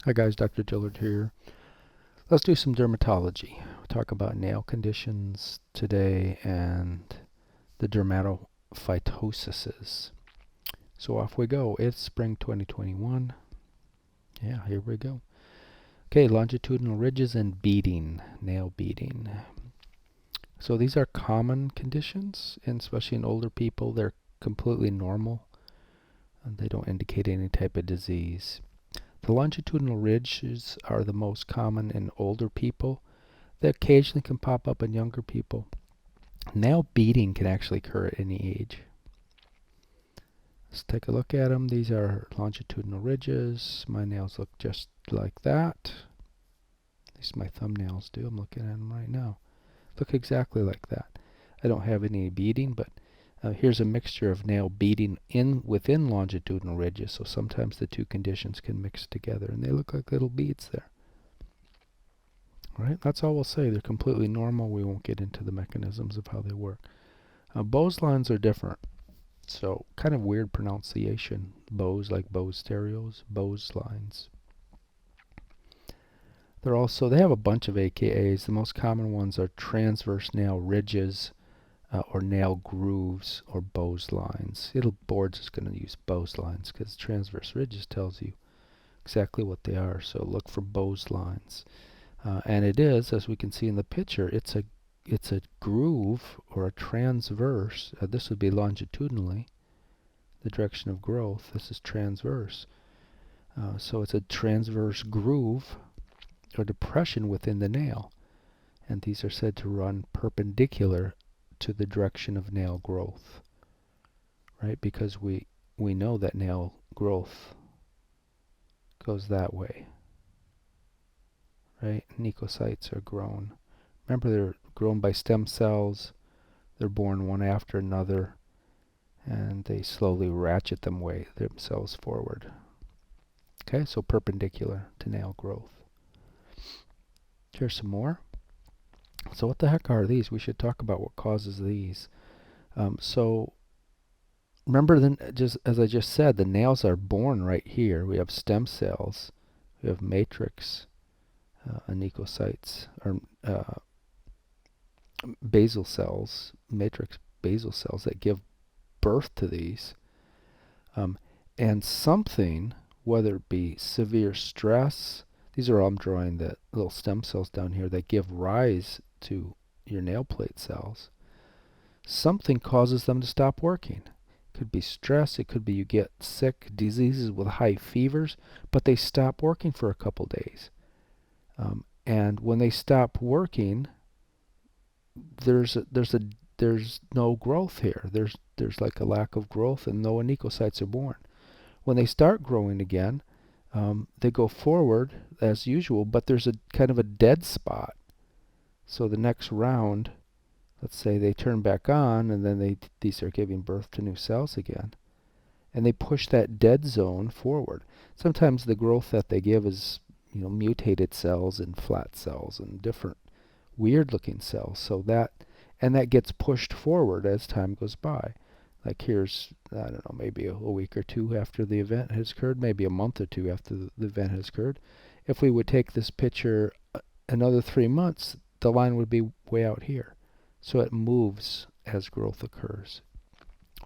Hi guys, Dr. Dillard here. Let's do some dermatology. We'll talk about nail conditions today and the dermatophytoses. So off we go. It's spring 2021. Yeah, here we go. Okay, longitudinal ridges and beading, nail beading. So these are common conditions, and especially in older people, they're completely normal. And they don't indicate any type of disease. The longitudinal ridges are the most common in older people. They occasionally can pop up in younger people. Nail beading can actually occur at any age. Let's take a look at them. These are longitudinal ridges. My nails look just like that. At least my thumbnails do. I'm looking at them right now. Look exactly like that. I don't have any beading, but here's a mixture of nail beading within longitudinal ridges, so sometimes the two conditions can mix together, and they look like little beads there. All right, that's all we'll say. They're completely normal. We won't get into the mechanisms of how they work. Beau's lines are different, so kind of weird pronunciation. Beau's like Beau's stereos, Beau's lines. They have a bunch of AKAs. The most common ones are transverse nail ridges, or nail grooves, or Beau's lines. Board's is going to use Beau's lines because transverse ridges tells you exactly what they are. So look for Beau's lines, and it is, as we can see in the picture, it's a groove or a transverse. This would be longitudinally the direction of growth. This is transverse. So it's a transverse groove or depression within the nail, and these are said to run perpendicular to the direction of nail growth, right? Because we know that nail growth goes that way, right? Anecomycosis are grown. Remember, they're grown by stem cells. They're born one after another, and they slowly ratchet themselves forward. Okay, so perpendicular to nail growth. Here's some more. So what the heck are these? We should talk about what causes these. So remember, just as I just said, the nails are born right here. We have stem cells. We have matrix anecomycosis, or basal cells, matrix basal cells that give birth to these. And something, whether it be severe stress, these are all, I'm drawing the little stem cells down here that give rise to your nail plate cells. Something causes them to stop working. It could be stress, it could be you get sick, diseases with high fevers, but they stop working for a couple days. And when they stop working, there's no growth here. There's like a lack of growth, and no anecomycosis are born. When they start growing again, they go forward as usual, but there's a kind of a dead spot. So the next round, let's say they turn back on, and then these are giving birth to new cells again, and they push that dead zone forward. Sometimes the growth that they give is, mutated cells and flat cells and different weird-looking cells. So that gets pushed forward as time goes by. Like here's, I don't know, maybe a week or two after the event has occurred, maybe a month or two after the event has occurred. If we would take this picture another 3 months, the line would be way out here. So it moves as growth occurs.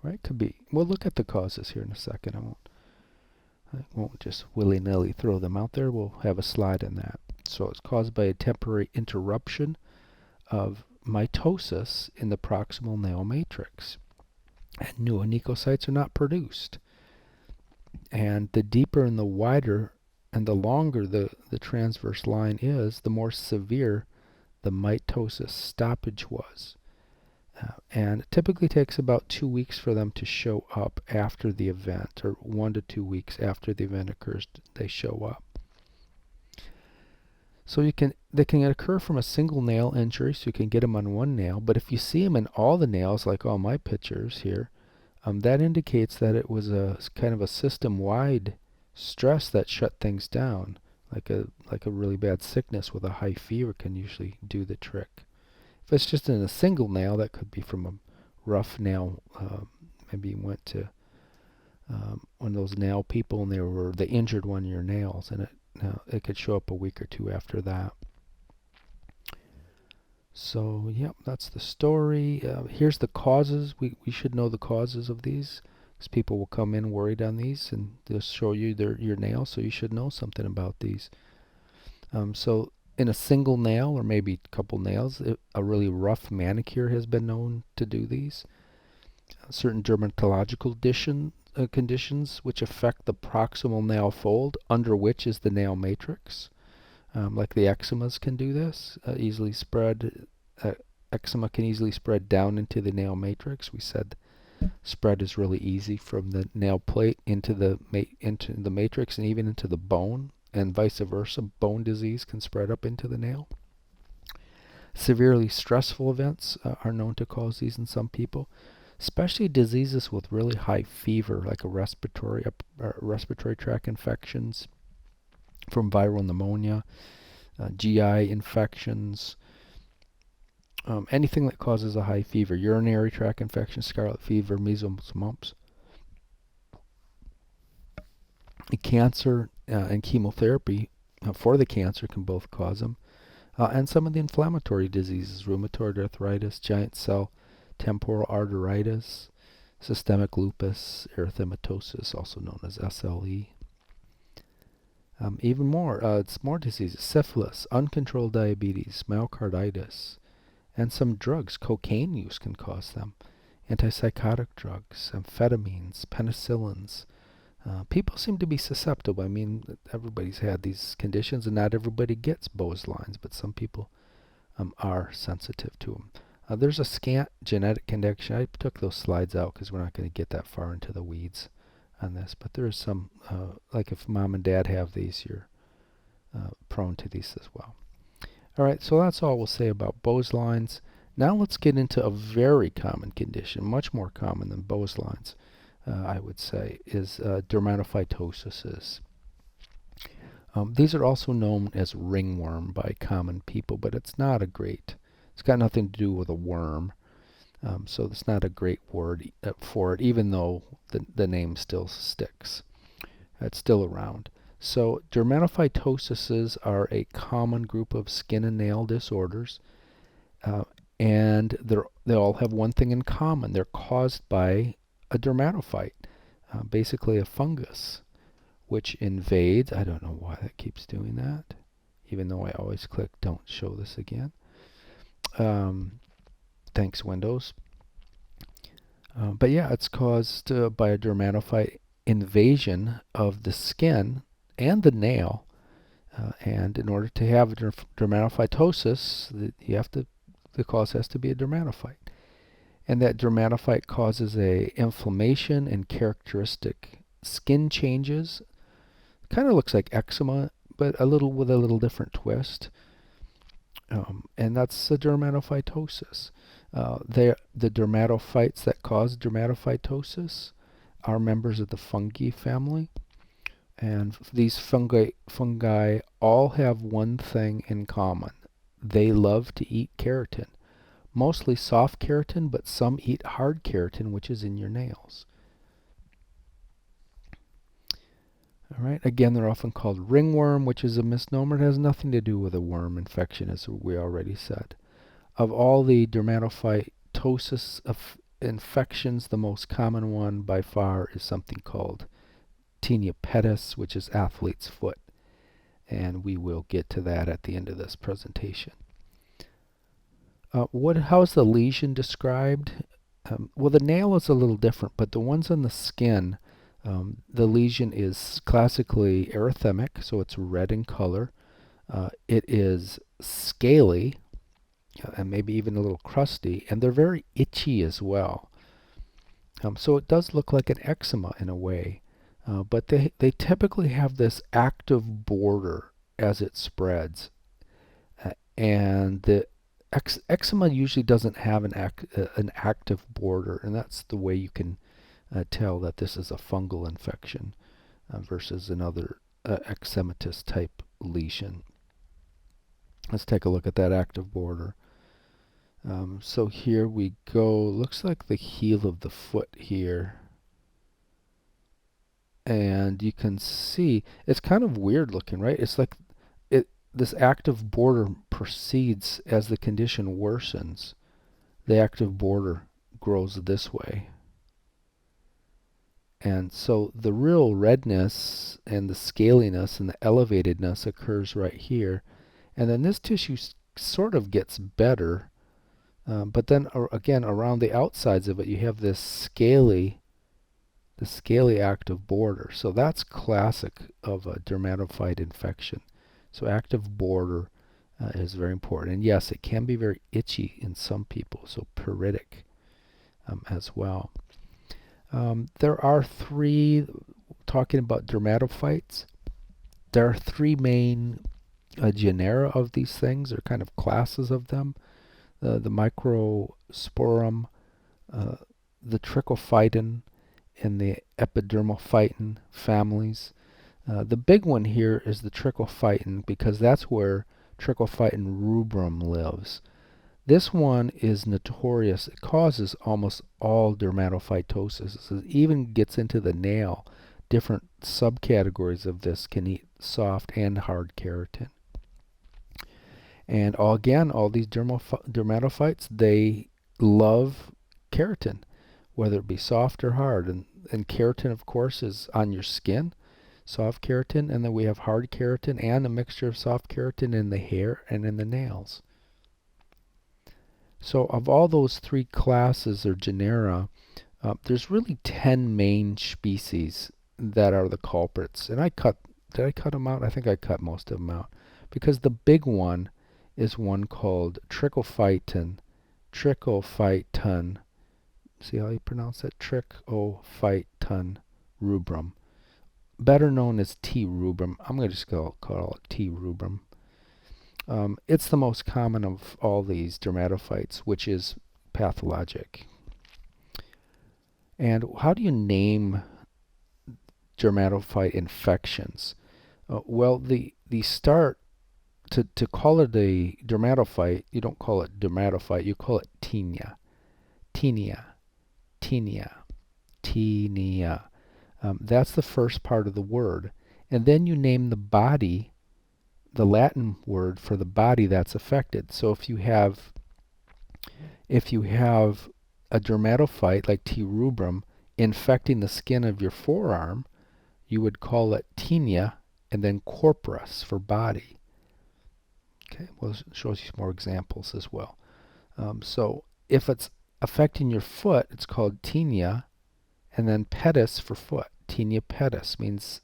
Right? Could be. We'll look at the causes here in a second. I won't just willy-nilly throw them out there. We'll have a slide on that. So it's caused by a temporary interruption of mitosis in the proximal nail matrix. And new anecomycosis are not produced. And the deeper and the wider and the longer the transverse line is, the more severe the mitosis stoppage was. And it typically takes about 2 weeks for them to show up after the event, or 1 to 2 weeks after the event occurs, they show up. So they can occur from a single nail injury, so you can get them on one nail, but if you see them in all the nails, like all my pictures here, that indicates that it was a kind of a system-wide stress that shut things down, like a really bad sickness with a high fever can usually do the trick. If it's just in a single nail, that could be from a rough nail. Maybe you went to one of those nail people and they injured one of your nails, and it could show up a week or two after that. So, yep, that's the story. Here's the causes. We should know the causes of these, because people will come in worried on these, and they'll show you your nail, so you should know something about these. So in a single nail, or maybe a couple nails, a really rough manicure has been known to do these. Certain dermatological conditions which affect the proximal nail fold, under which is the nail matrix. Like the eczemas can do this, easily spread. Eczema can easily spread down into the nail matrix. We said spread is really easy from the nail plate into the matrix and even into the bone, and vice versa. Bone disease can spread up into the nail. Severely stressful events are known to cause these in some people, especially diseases with really high fever, like a respiratory tract infections from viral pneumonia, GI infections, anything that causes a high fever, urinary tract infection, scarlet fever, measles, mumps. Cancer and chemotherapy for the cancer can both cause them. And some of the inflammatory diseases, rheumatoid arthritis, giant cell temporal arteritis, systemic lupus, erythematosus, also known as SLE. Even more, it's more diseases, syphilis, uncontrolled diabetes, myocarditis, and some drugs. Cocaine use can cause them. Antipsychotic drugs, amphetamines, penicillins. People seem to be susceptible. I mean, everybody's had these conditions, and not everybody gets Beau's lines, but some people are sensitive to them. There's a scant genetic connection. I took those slides out because we're not going to get that far into the weeds on this, but there is some, like if mom and dad have these, you're prone to these as well. All right, so that's all we'll say about Beau's lines. Now let's get into a very common condition, much more common than Beau's lines, I would say, is dermatophytoses. These are also known as ringworm by common people, but it's not a great, it's got nothing to do with a worm. So it's not a great word for it, even though the name still sticks. It's still around. So dermatophytoses are a common group of skin and nail disorders, and they all have one thing in common. They're caused by a dermatophyte, basically a fungus, which invades. I don't know why that keeps doing that, even though I always click don't show this again. Thanks, Windows. But yeah, it's caused by a dermatophyte invasion of the skin and the nail. And in order to have a dermatophytosis, the cause has to be a dermatophyte. And that dermatophyte causes a inflammation and characteristic skin changes. Kind of looks like eczema, but with a little different twist. And that's the dermatophytosis. The dermatophytes that cause dermatophytosis are members of the fungi family. And these fungi all have one thing in common. They love to eat keratin. Mostly soft keratin, but some eat hard keratin, which is in your nails. All right. Again, they're often called ringworm, which is a misnomer. It has nothing to do with a worm infection, as we already said. Of all the dermatophytosis infections, the most common one by far is something called tinea pedis, which is athlete's foot. And we will get to that at the end of this presentation. How is the lesion described? Well, the nail is a little different, but the ones on the skin, the lesion is classically erythemic, so it's red in color. It is scaly, and maybe even a little crusty, and they're very itchy as well. So it does look like an eczema in a way, but they typically have this active border as it spreads, and the eczema usually doesn't have an active border, and that's the way you can tell that this is a fungal infection versus another eczematous type lesion. Let's take a look at that active border. So here we go. Looks like the heel of the foot here. And you can see it's kind of weird looking, right? It's like this active border proceeds as the condition worsens. The active border grows this way. And so the real redness and the scaliness and the elevatedness occurs right here. And then this tissue sort of gets better. But then again, around the outsides of it, you have this scaly active border. So that's classic of a dermatophyte infection. So active border is very important. And yes, it can be very itchy in some people, so pruritic as well. There are three, talking about dermatophytes, there are three main genera of these things, or kind of classes of them. The Microsporum, the Trichophyton, and the Epidermophyton families. The big one here is the Trichophyton because that's where Trichophyton rubrum lives. This one is notorious. It causes almost all dermatophytosis. It even gets into the nail. Different subcategories of this can eat soft and hard keratin. And again, all these dermatophytes, they love keratin, whether it be soft or hard. And keratin, of course, is on your skin, soft keratin, and then we have hard keratin and a mixture of soft keratin in the hair and in the nails. So of all those three classes or genera, there's really 10 main species that are the culprits. And did I cut them out? I think I cut most of them out. Because the big one is one called Trichophyton. Trichophyton. See how you pronounce that? Trichophyton rubrum. Better known as T. rubrum. I'm going to just call it T. rubrum. It's the most common of all these dermatophytes, which is pathologic. And how do you name dermatophyte infections? Well, the start to call it a dermatophyte, you don't call it dermatophyte, you call it tinea. Tinea. Tinea. Tinea. That's the first part of the word. And then you name the body, the Latin word for the body that's affected. So if you have a dermatophyte like T. rubrum infecting the skin of your forearm, you would call it tinea and then corpus for body. Okay, well, it shows you some more examples as well. So if it's affecting your foot, it's called tinea, and then pedis for foot. Tinea pedis means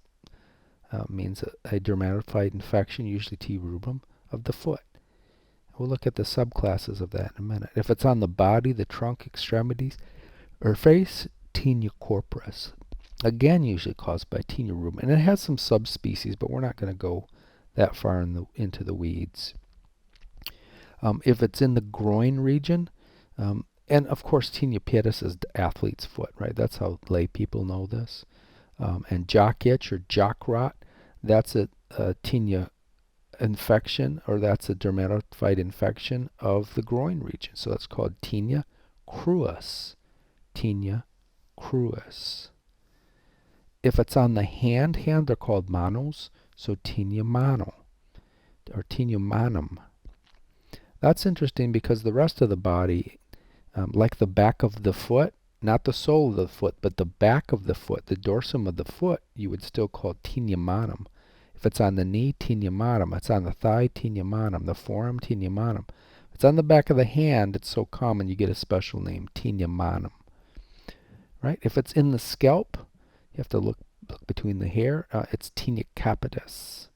a dermatophyte infection, usually T. rubrum, of the foot. We'll look at the subclasses of that in a minute. If it's on the body, the trunk, extremities, or face, tinea corporis. Again, usually caused by tinea rubrum. And it has some subspecies, but we're not going to go that far into the weeds. If it's in the groin region, and of course tinea pedis is the athlete's foot, right? That's how lay people know this. And jock itch or jock rot, that's a tinea infection, or that's a dermatophyte infection of the groin region. So that's called tinea cruis. Tinea cruis. If it's on the hand are called manos, so tinea mano or tinea manum. That's interesting because the rest of the body, like the back of the foot, not the sole of the foot, but the back of the foot, the dorsum of the foot, you would still call tinea manum. If it's on the knee, tinea manum. It's on the thigh, tinea manum. The forearm, tinea manum. If it's on the back of the hand, it's so common you get a special name, tinea manum. Right? If it's in the scalp, you have to look between the hair. It's tinea capitis.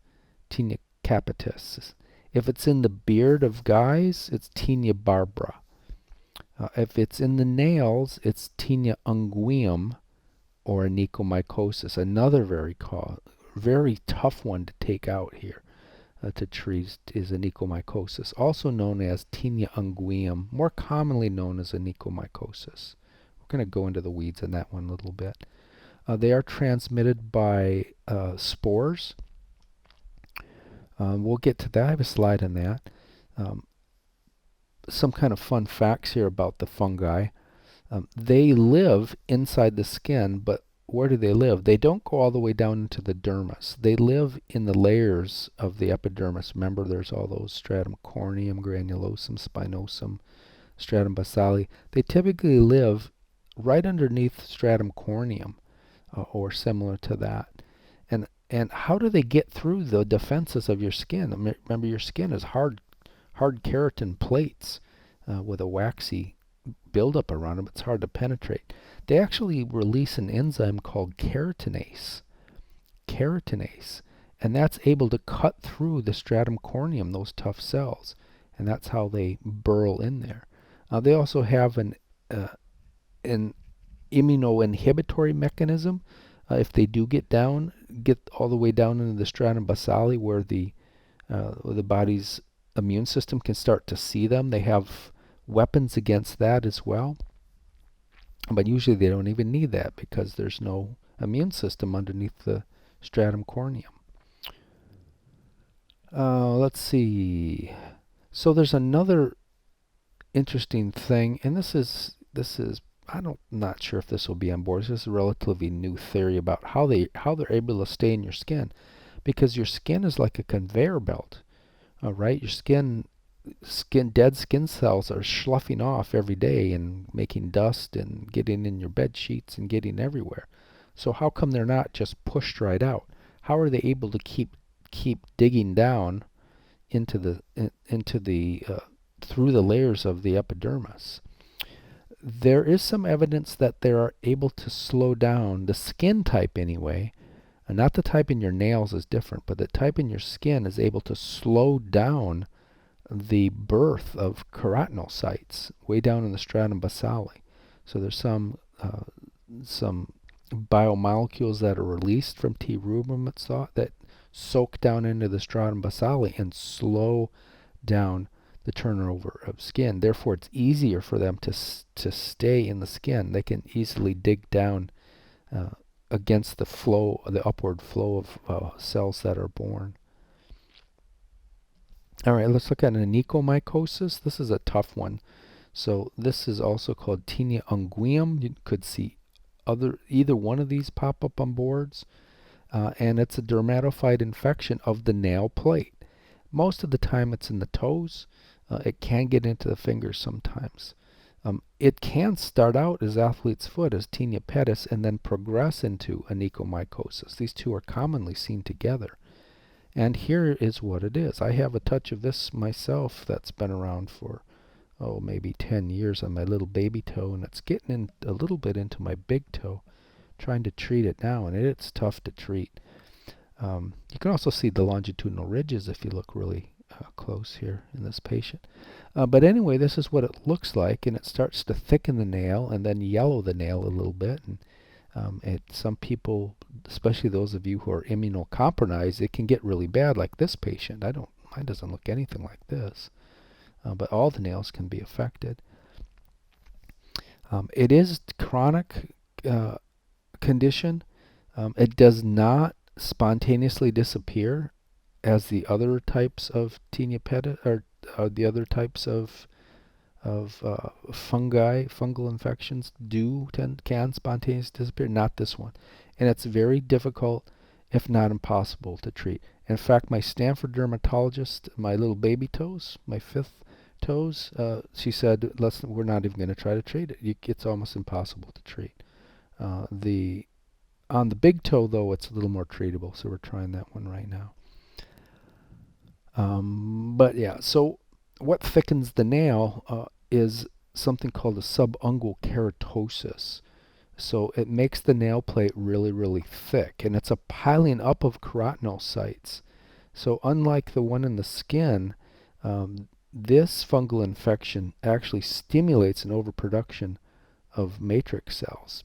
Tinea capitis. If it's in the beard of guys, it's tinea barbara. If it's in the nails, it's tinea unguium or Anecomycosis. Another very tough one to take out here to treat is Anecomycosis, also known as tinea unguium, more commonly known as Anecomycosis. We're going to go into the weeds on that one a little bit. They are transmitted by spores. We'll get to that. I have a slide on that. Some kind of fun facts here about the fungi. They live inside the skin, but where do they live? They don't go all the way down into the dermis. They live in the layers of the epidermis. Remember, there's all those stratum corneum, granulosum, spinosum, stratum basale. They typically live right underneath stratum corneum, or similar to that. And how do they get through the defenses of your skin? Remember, your skin is hard keratin plates with a waxy buildup around them. It's hard to penetrate. They actually release an enzyme called keratinase, and that's able to cut through the stratum corneum, those tough cells, and that's how they burrow in there. They also have an immunoinhibitory mechanism. If they do get all the way down into the stratum basale, where the body's immune system can start to see them, they have weapons against that as well. But usually they don't even need that because there's no immune system underneath the stratum corneum. Let's see. So there's another interesting thing, and this is I'm not sure if this will be on board. This is a relatively new theory about how they're able to stay in your skin, because your skin is like a conveyor belt. All right, your dead skin cells are sloughing off every day and making dust and getting in your bed sheets and getting everywhere. So how come they're not just pushed right out? How are they able to keep digging down into the through the layers of the epidermis? There is some evidence that they are able to slow down the skin type anyway. And not the type in your nails is different, but the type in your skin is able to slow down the birth of keratinocytes way down in the stratum basale. So there's some biomolecules that are released from T. rubrum, it's thought, that soak down into the stratum basale and slow down the turnover of skin. Therefore, it's easier for them to stay in the skin. They can easily dig down against the upward flow of cells that are born. All right, let's look at an Anecomycosis. This is a tough one. So this is also called Tinea unguium. You could see either one of these pop up on boards, and it's a dermatophyte infection of the nail plate. Most of the time it's in the toes. It can get into the fingers sometimes. It can start out as athlete's foot, as tinea pedis, and then progress into Anecomycosis. These two are commonly seen together. And here is what it is. I have a touch of this myself that's been around for, maybe 10 years on my little baby toe, and it's getting in a little bit into my big toe. Trying to treat it now, and it's tough to treat. You can also see the longitudinal ridges if you look really close here in this patient. But anyway, this is what it looks like, and it starts to thicken the nail and then yellow the nail a little bit. And some people, especially those of you who are immunocompromised, it can get really bad, like this patient. Mine doesn't look anything like this, but all the nails can be affected. It is chronic condition. It does not spontaneously disappear as the other types of tinea pedis, or the other types of fungal infections can spontaneously disappear. Not this one, and it's very difficult, if not impossible, to treat. In fact, my Stanford dermatologist, my little baby toes, my 5th toes, she said, we're not even going to try to treat it. It's almost impossible to treat. On the big toe, though, it's a little more treatable, so we're trying that one right now. But yeah, so what thickens the nail is something called a subungual keratosis. So it makes the nail plate really, really thick, and it's a piling up of keratinocytes. So unlike the one in the skin, this fungal infection actually stimulates an overproduction of matrix cells.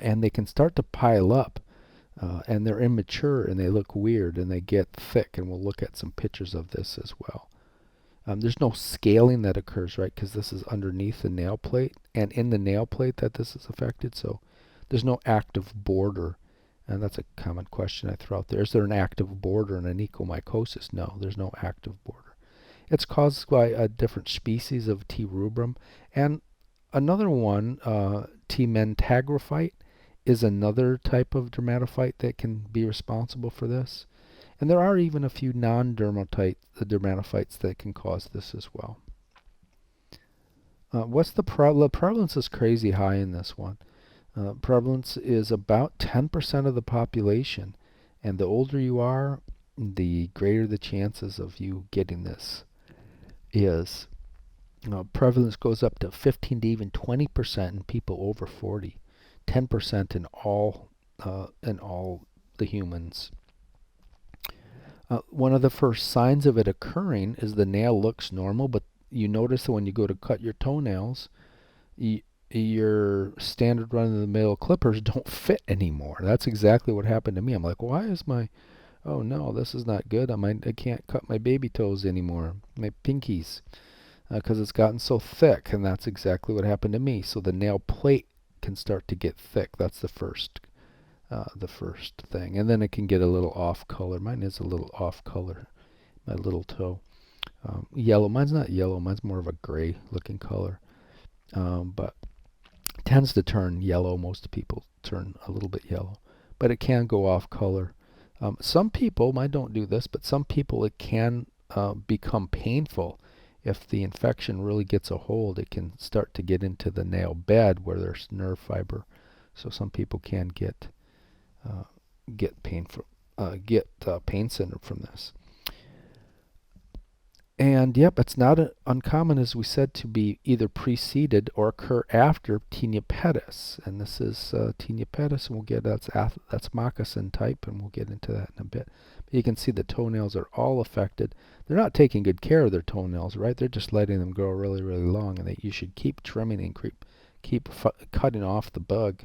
And they can start to pile up, and they're immature, and they look weird, and they get thick, and we'll look at some pictures of this as well. There's no scaling that occurs, right, because this is underneath the nail plate, and in the nail plate that this is affected, so there's no active border. And that's a common question I throw out there. Is there an active border in an ecomycosis? No, there's no active border. It's caused by a different species of T. rubrum, and another one, T. mentagrophyte, is another type of dermatophyte that can be responsible for this. And there are even a few dermatophytes that can cause this as well. What's the problem? The prevalence is crazy high in this one. Prevalence is about 10% of the population, and the older you are, the greater the chances of you getting this is. Prevalence goes up to 15 to even 20% in people over 40, 10% in all the humans. One of the first signs of it occurring is the nail looks normal, but you notice that when you go to cut your toenails, your standard run-of-the-mill clippers don't fit anymore. That's exactly what happened to me. I'm like, why is oh no, this is not good. I can't cut my baby toes anymore, my pinkies, because it's gotten so thick, and that's exactly what happened to me. So the nail plate can start to get thick. That's the first thing, and then it can get a little off color. Mine is a little off color, my little toe. Yellow. Mine's not yellow. Mine's more of a gray looking color, but it tends to turn yellow. Most people turn a little bit yellow, but it can go off color. Some people, I don't do this, but some people it can become painful. If the infection really gets a hold, it can start to get into the nail bed where there's nerve fiber. So some people can get pain syndrome from this. And yep, it's not uncommon, as we said, to be either preceded or occur after tinea pedis. And this is tinea pedis, and we'll get that's moccasin type, and we'll get into that in a bit. But you can see the toenails are all affected. They're not taking good care of their toenails, right? They're just letting them grow really, really long, and you should keep trimming and keep cutting off the bug.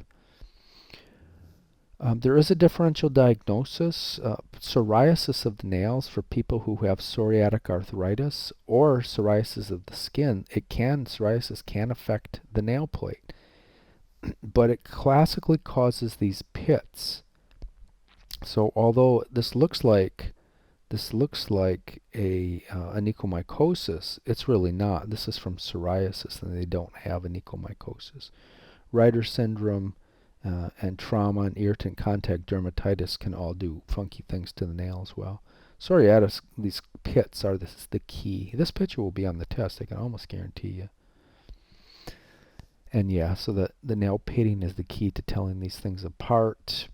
There is a differential diagnosis, psoriasis of the nails for people who have psoriatic arthritis or psoriasis of the skin. Psoriasis can affect the nail plate, but it classically causes these pits. So although this looks like a Anecomycosis, it's really not. This is from psoriasis, and they don't have Anecomycosis. Reiter syndrome and trauma and irritant contact dermatitis can all do funky things to the nail as well. Psoriasis, these pits are the key. This picture will be on the test, I can almost guarantee you. And yeah, so the nail pitting is the key to telling these things apart.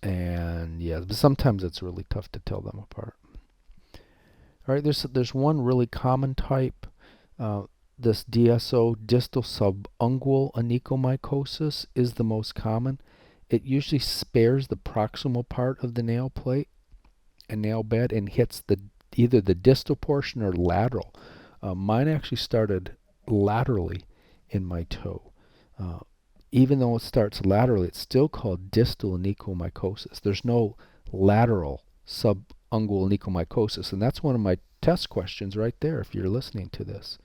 And yeah, but sometimes it's really tough to tell them apart. All right, there's one really common type. This DSO, distal subungual anecomycosis, is the most common. It usually spares the proximal part of the nail plate and nail bed and hits either the distal portion or lateral. Mine actually started laterally in my toe. Even though it starts laterally, it's still called distal anecomycosis. There's no lateral subungual anecomycosis, and that's one of my test questions right there if you're listening to this.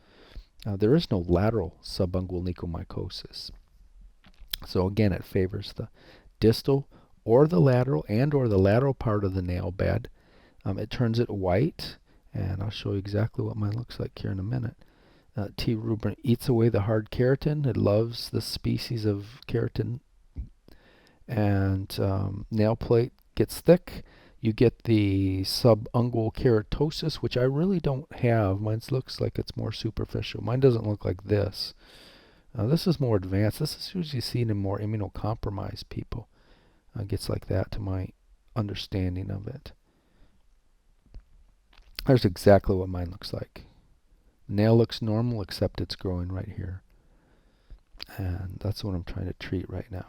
There is no lateral subungual anecomycosis. So again, it favors the distal or the lateral part of the nail bed. It turns it white, and I'll show you exactly what mine looks like here in a minute. T. rubrum eats away the hard keratin. It loves this species of keratin. And nail plate gets thick. You get the Subungual Keratosis, which I really don't have. Mine looks like it's more superficial. Mine doesn't look like this. This is more advanced. This is usually seen in more immunocompromised people. Gets like that to my understanding of it. There's exactly what mine looks like. Nail looks normal, except it's growing right here. And that's what I'm trying to treat right now.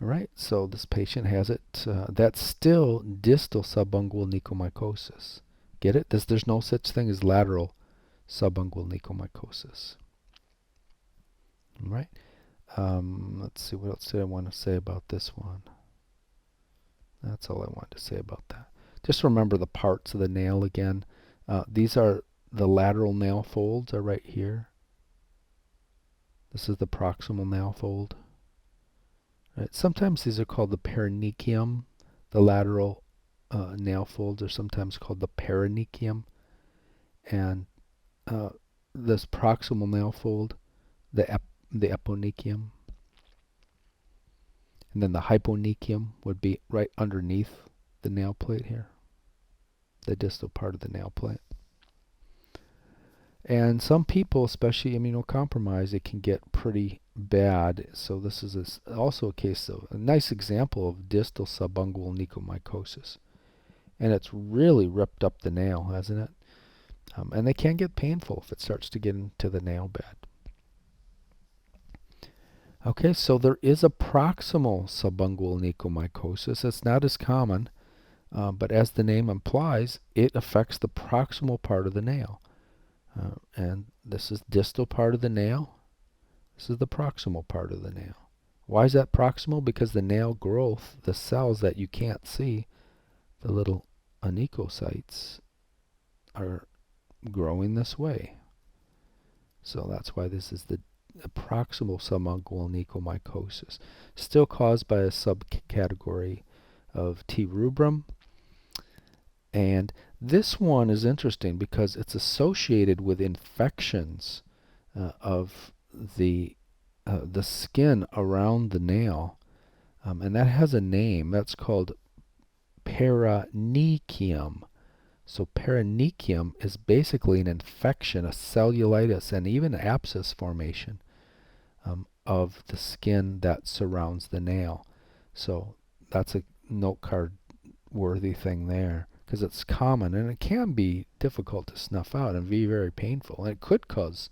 All right, so this patient has it. That's still distal subungual anecomycosis. Get it? There's no such thing as lateral subungual anecomycosis. All right. Let's see, what else did I want to say about this one? That's all I wanted to say about that. Just remember the parts of the nail again. These are the lateral nail folds are right here. This is the proximal nail fold. Right. Sometimes these are called the perinechium. The lateral nail folds are sometimes called the perinechium. And this proximal nail fold, the eponychium. And then the hyponychium would be right underneath the nail plate here, the distal part of the nail plate. And some people, especially immunocompromised, it can get pretty bad. So this is also a case of a nice example of distal subungual necomycosis. And it's really ripped up the nail, hasn't it? And they can get painful if it starts to get into the nail bed. Okay, so there is a proximal subungual necomycosis. It's not as common, but as the name implies, it affects the proximal part of the nail. And this is distal part of the nail. This is the proximal part of the nail. Why is that proximal? Because the nail growth, the cells that you can't see, the little anecmocytes, are growing this way. So that's why this is the proximal subungual necomycosis, still caused by a subcategory of T. rubrum. And this one is interesting because it's associated with infections of the skin around the nail, and that has a name. That's called paronychium. So paronychium is basically an infection, a cellulitis, and even abscess formation of the skin that surrounds the nail. So that's a note card worthy thing there, because it's common and it can be difficult to snuff out and be very painful, and it could cause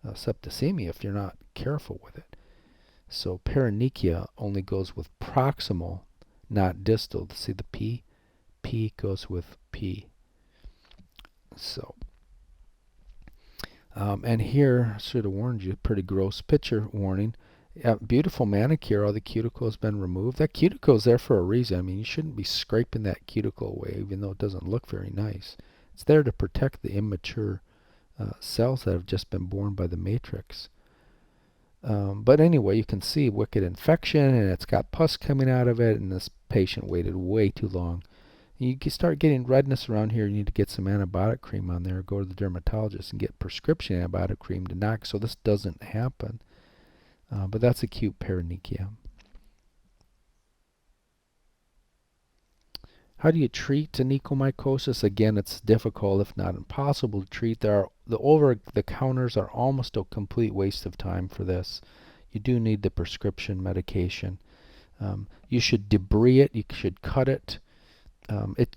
septicemia if you're not careful with it. So paronychia only goes with proximal, not distal. See the P? P goes with P. So, and here, I should have warned you, pretty gross picture warning. Beautiful manicure, all the cuticle has been removed. That cuticle is there for a reason. I mean, you shouldn't be scraping that cuticle away, even though it doesn't look very nice. It's there to protect the immature cells that have just been born by the matrix. But anyway, you can see wicked infection, and it's got pus coming out of it, and this patient waited way too long. You can start getting redness around here. You need to get some antibiotic cream on there, or go to the dermatologist and get prescription antibiotic cream to knock so this doesn't happen. But that's acute paronychia. How do you treat anecomycosis? Again, it's difficult, if not impossible, to treat. The over-the-counters are almost a complete waste of time for this. You do need the prescription medication. You should debris it. You should cut it.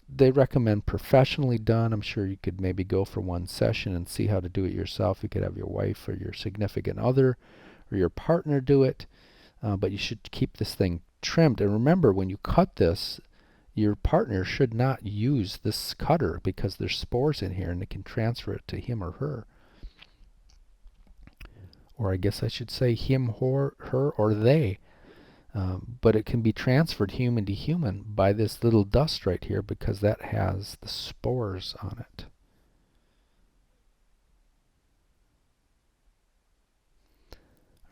They recommend professionally done. I'm sure you could maybe go for one session and see how to do it yourself. You could have your wife or your significant other or your partner do it. But you should keep this thing trimmed. And remember, when you cut this, your partner should not use this cutter because there's spores in here and it can transfer it to him or her. Or I guess I should say him, her, or they. But it can be transferred human to human by this little dust right here because that has the spores on it.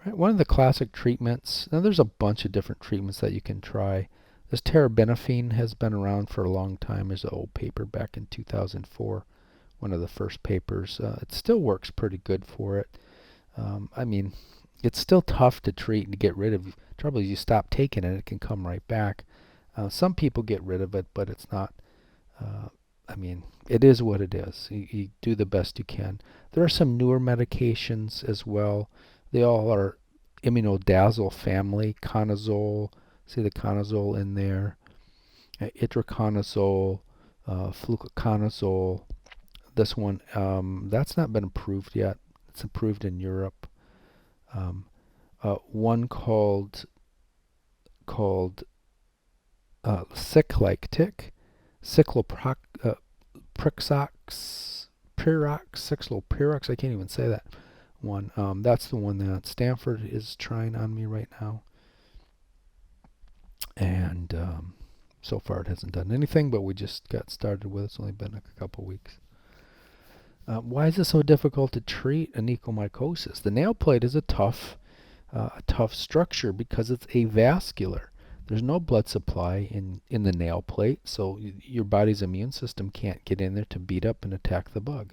Right, one of the classic treatments, now there's a bunch of different treatments that you can try. This terbinafine has been around for a long time. There's an old paper back in 2004, one of the first papers. It still works pretty good for it. I mean, it's still tough to treat and to get rid of. Trouble is you stop taking it, it can come right back. Some people get rid of it, but it's not, I mean, it is what it is. You do the best you can. There are some newer medications as well. They all are immunodazole family, conazole. See the conazole in there. Itraconazole, fluconazole. This one, that's not been approved yet. It's approved in Europe. One called cycloproxox, cycloprox, I can't even say that one. That's the one that Stanford is trying on me right now. And so far it hasn't done anything, but we just got started with it. It's only been a couple weeks. Why is it so difficult to treat anecomycosis? The nail plate is a tough structure because it's avascular. There's no blood supply in the nail plate, so your body's immune system can't get in there to beat up and attack the bug.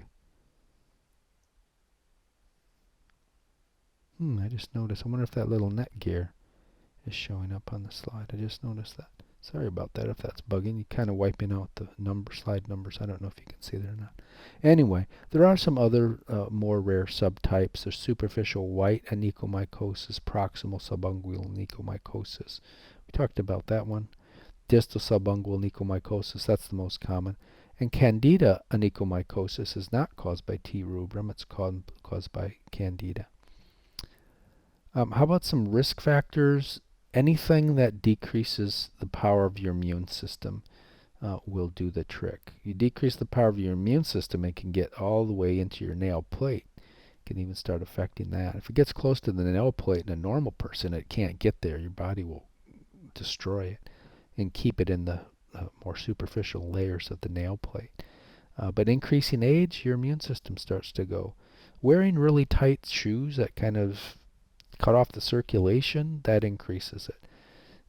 I just noticed. I wonder if that little net gear is showing up on the slide. I just noticed that. Sorry about that if that's bugging. You kind of wiping out the slide numbers. I don't know if you can see that or not. Anyway, there are some other more rare subtypes. There's superficial white Anecomycosis, proximal subungual Necromicosis. We talked about that one. Distal subungual Necromicosis, that's the most common. And Candida Anecomycosis is not caused by T. rubrum, it's caused by Candida. How about some risk factors? Anything that decreases the power of your immune system will do the trick. You decrease the power of your immune system, it can get all the way into your nail plate. It can even start affecting that. If it gets close to the nail plate in a normal person, it can't get there. Your body will destroy it and keep it in the more superficial layers of the nail plate. But increasing age, your immune system starts to go. Wearing really tight shoes that kind of cut off the circulation, that increases it.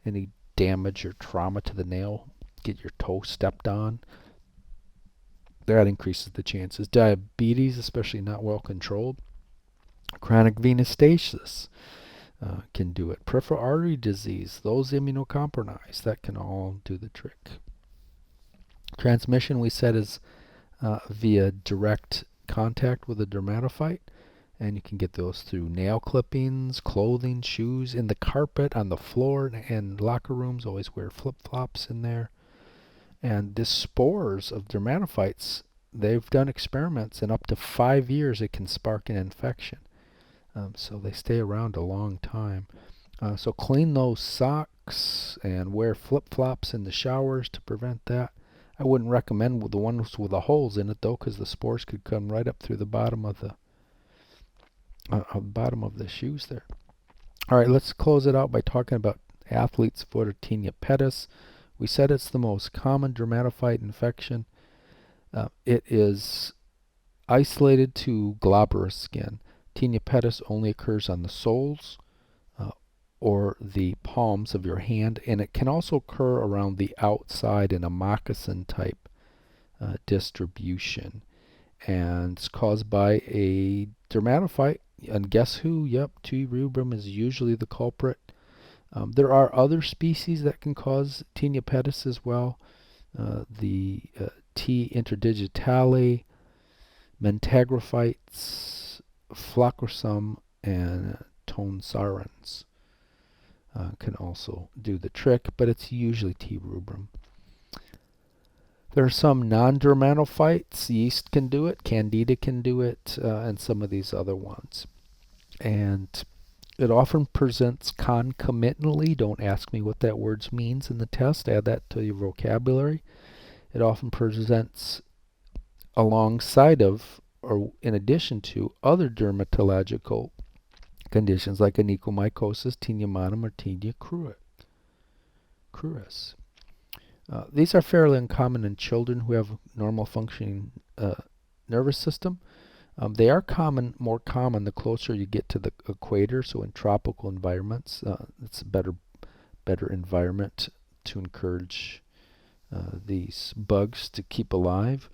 Any damage or trauma to the nail, get your toe stepped on, that increases the chances. Diabetes, especially not well controlled. Chronic venous stasis can do it. Peripheral artery disease, those immunocompromised, that can all do the trick. Transmission, we said, is via direct contact with a dermatophyte, and you can get those through nail clippings, clothing, shoes, in the carpet, on the floor, and locker rooms. Always wear flip-flops in there. And the spores of dermatophytes, they've done experiments, and up to 5 years it can spark an infection. So they stay around a long time. So clean those socks and wear flip-flops in the showers to prevent that. I wouldn't recommend the ones with the holes in it though, because the spores could come right up through the bottom of the shoes there. All right, let's close it out by talking about athlete's foot or tinea pedis. We said it's the most common dermatophyte infection. It is isolated to glabrous skin. Tinea pedis only occurs on the soles or the palms of your hand, and it can also occur around the outside in a moccasin type distribution. And it's caused by a dermatophyte. And guess who? Yep, T. rubrum is usually the culprit. There are other species that can cause tinea pedis as well. The T. interdigitale, mentagrophytes, flocrosum, and tonsarans can also do the trick, but it's usually T. rubrum. There are some non-dermatophytes. Yeast can do it, Candida can do it, and some of these other ones. And it often presents concomitantly. Don't ask me what that word means in the test. Add that to your vocabulary. It often presents alongside of or in addition to other dermatological conditions like Anecomycosis, tinea monorum, or tinea cruris. These are fairly uncommon in children who have normal functioning nervous system. They are more common the closer you get to the equator, so in tropical environments. It's a better environment to encourage these bugs to keep alive.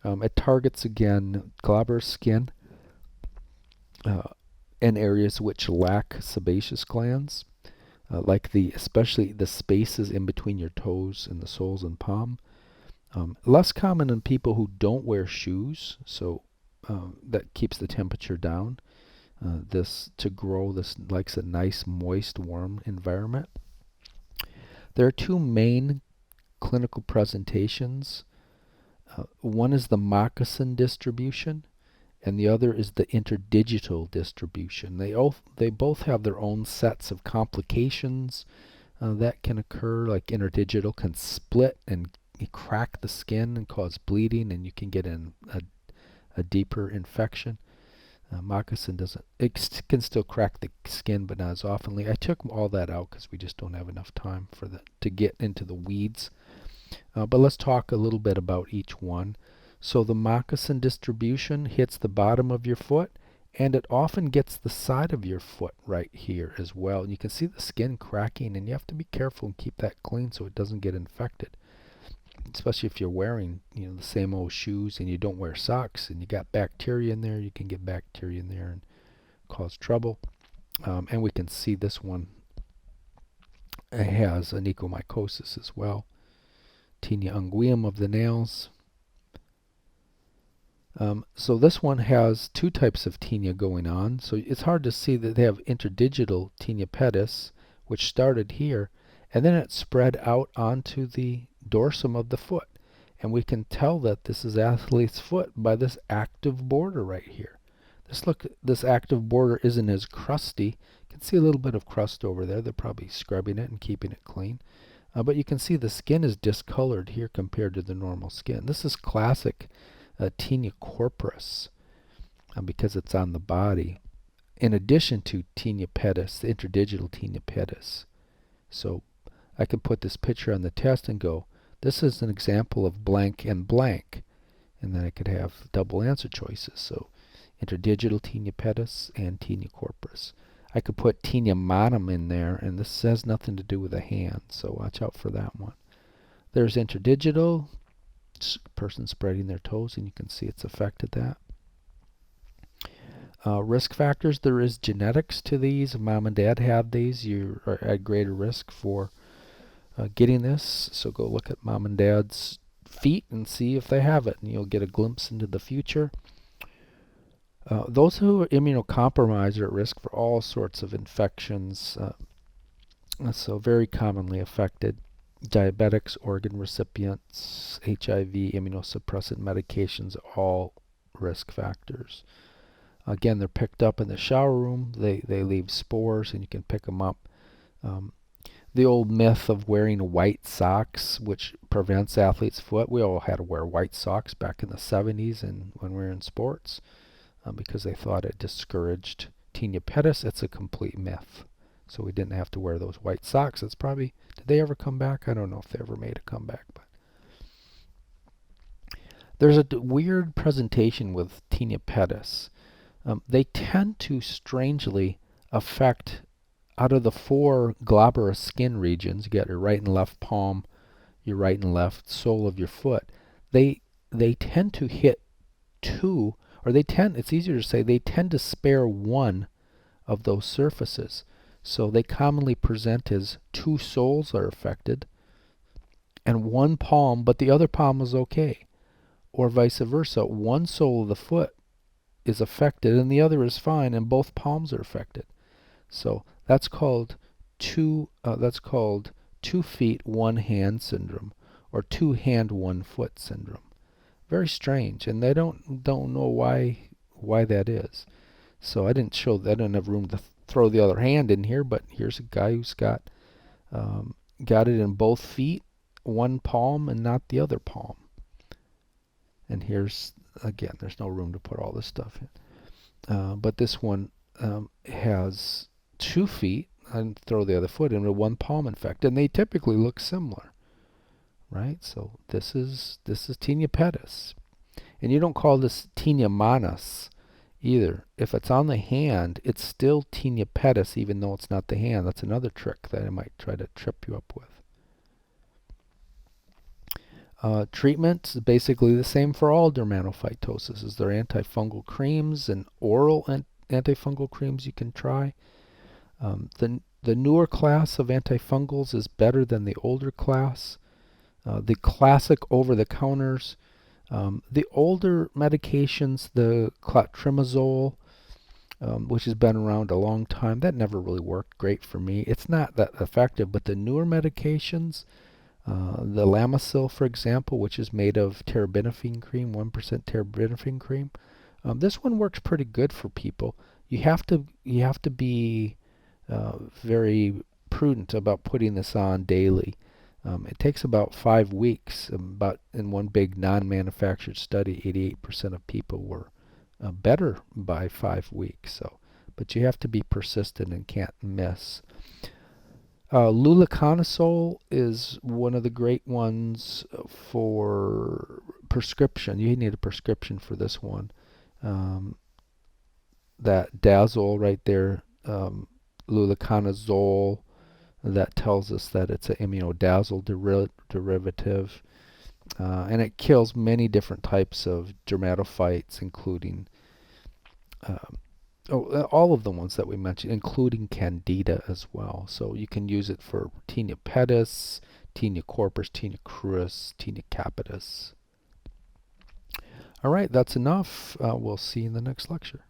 It targets, again, glabrous skin in areas which lack sebaceous glands, like especially the spaces in between your toes and the soles and palm. Less common in people who don't wear shoes, so that keeps the temperature down. This likes a nice, moist, warm environment. There are two main clinical presentations. One is the Moccasin Distribution, and the other is the interdigital distribution. They both have their own sets of complications that can occur. Like interdigital can split and crack the skin and cause bleeding, and you can get a deeper infection. Moccasin doesn't. It can still crack the skin, but not as oftenly. I took all that out because we just don't have enough time to get into the weeds. But let's talk a little bit about each one. So the Moccasin Distribution hits the bottom of your foot, and it often gets the side of your foot right here as well. And you can see the skin cracking, and you have to be careful and keep that clean so it doesn't get infected. Especially if you're wearing, the same old shoes and you don't wear socks and you got bacteria in there, you can get bacteria in there and cause trouble. And we can see this one It has an Ecomycosis as well. Tinea unguium of the nails. So this one has two types of tinea going on. So it's hard to see that they have interdigital tinea pedis, which started here, and then it spread out onto the dorsum of the foot. And we can tell that this is athlete's foot by this active border right here. This active border isn't as crusty. You can see a little bit of crust over there. They're probably scrubbing it and keeping it clean. But you can see the skin is discolored here compared to the normal skin. This is classic tinea corporis because it's on the body, in addition to tinea pedis, the interdigital tinea pedis. So I could put this picture on the test and go, this is an example of blank and blank. And then I could have double answer choices. So interdigital tinea pedis and tinea corporis. I could put tinea manum in there, and this has nothing to do with the hand, so watch out for that one. There's interdigital, person spreading their toes, and you can see it's affected that. Risk factors, there is genetics to these. If mom and dad have these, you are at greater risk for getting this. So go look at mom and dad's feet and see if they have it, and you'll get a glimpse into the future. Those who are immunocompromised are at risk for all sorts of infections, so very commonly affected. Diabetics, organ recipients, HIV, immunosuppressant medications, all risk factors. Again, they're picked up in the shower room. They leave spores, and you can pick them up. The old myth of wearing white socks, which prevents athlete's foot. We all had to wear white socks back in the 70s and when we were in sports. Because they thought it discouraged tinea pedis. It's a complete myth. So we didn't have to wear those white socks. It's probably, did they ever come back? I don't know if they ever made a comeback. But there's a weird presentation with tinea pedis. They tend to strangely affect, out of the four glabrous skin regions, you got your right and left palm, your right and left sole of your foot. They tend to hit two, or it's easier to say, they tend to spare one of those surfaces. So they commonly present as two soles are affected and one palm, but the other palm is okay. Or vice versa, one sole of the foot is affected and the other is fine, and both palms are affected. So that's called two feet, one hand syndrome, or two hand, one foot syndrome. Very strange, and they don't know why that is. So I didn't have room to throw the other hand in here, but here's a guy who's got it in both feet, one palm and not the other palm. And here's, again, there's no room to put all this stuff in. But this one has 2 feet, and throw the other foot in with one palm infected, and they typically look similar. Right? So this is tinea pedis. And you don't call this tinea manus either. If it's on the hand, it's still tinea pedis even though it's not the hand. That's another trick that I might try to trip you up with. Treatment is basically the same for all dermatophytoses. There are antifungal creams and oral antifungal creams you can try. The newer class of antifungals is better than the older class. The classic over-the-counters, the older medications, the clotrimazole, which has been around a long time, that never really worked great for me. It's not that effective, but the newer medications, the Lamisil, for example, which is made of terbinafine cream, 1% terbinafine cream, this one works pretty good for people. You have to be very prudent about putting this on daily. It takes about 5 weeks. In one big non-manufactured study, 88% of people were better by 5 weeks. But you have to be persistent and can't miss. Luliconazole is one of the great ones for prescription. You need a prescription for this one. That Dazole right there, luliconazole, that tells us that it's an immunodazole derivative, and it kills many different types of dermatophytes, including all of the ones that we mentioned, including Candida as well. So you can use it for Tinea pedis, Tinea corpus, Tinea crus, Tinea capitis. All right, that's enough. We'll see you in the next lecture.